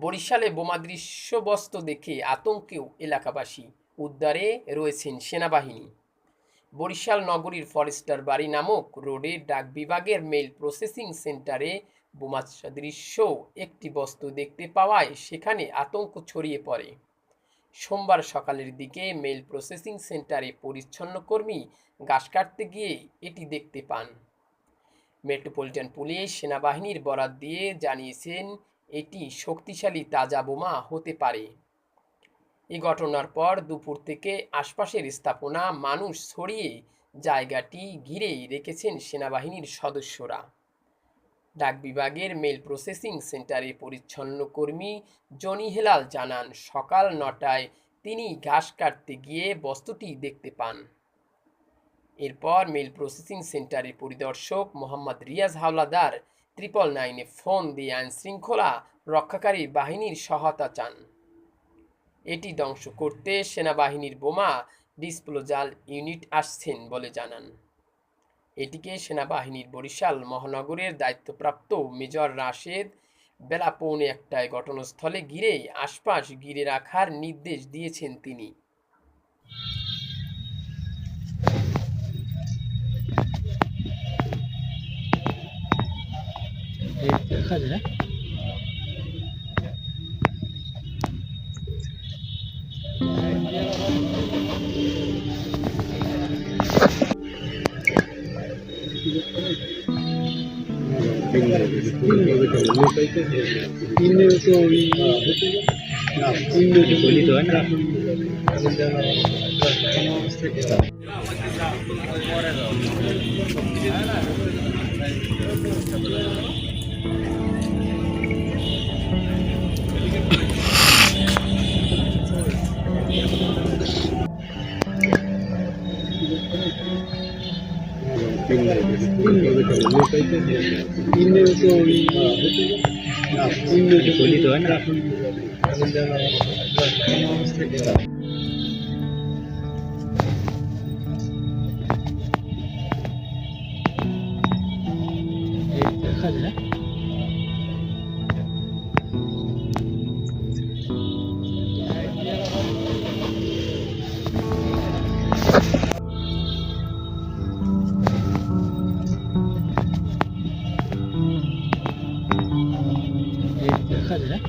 বরিশালে বোমা দৃশ্যবস্তু দেখে আতঙ্কেও এলাকাবাসী, উদ্ধারে রয়েছেন সেনাবাহিনী। বরিশাল নগরীর ফরেস্টার বাড়ি নামক রোডে ডাক বিভাগের মেইল প্রসেসিং সেন্টারে বোমা সদৃশ্য একটি বস্তু দেখতে পাওয়ায় সেখানে আতঙ্ক ছড়িয়ে পড়ে। সোমবার সকালের দিকে মেইল প্রসেসিং সেন্টারে পরিচ্ছন্ন কর্মী ঘাস কাটতে গিয়ে এটি দেখতে পান। মেট্রোপলিটন পুলিশ সেনাবাহিনীর বরাত দিয়ে জানিয়েছেন, এটি শক্তিশালী তাজা বোমা হতে পারে। এই ঘটনার পর দুপুর থেকে আশপাশের স্থাপনা মানুষ ছড়িয়ে জায়গাটি ঘিরে রেখেছেন সেনাবাহিনীর সদস্যরা। ডাক বিভাগের মেল প্রসেসিং সেন্টারে পরিচ্ছন্ন কর্মী জনি হেলাল জানান, সকাল 9টায় তিনি ঘাস কাটতে গিয়ে বস্তুটি দেখতে পান। এরপর মেল প্রসেসিং সেন্টারের পরিদর্শক মোহাম্মদ রিয়াজ হাওলাদার 999-এ ফোন দিয়ে আইনশৃঙ্খলা রক্ষাকারী বাহিনীর সহায়তা চান। এটি ধ্বংস করতে সেনাবাহিনীর বোমা ডিসপোজাল ইউনিট আসছেন বলে জানান। এটিকে সেনাবাহিনীর বরিশাল মহানগরের দায়িত্বপ্রাপ্ত মেজর রাশেদ বেলা 1:15টায় ঘটনাস্থলে ঘিরে আশপাশ ঘিরে রাখার নির্দেশ দিয়েছেন তিনি। দেখা যায় দেখা যায়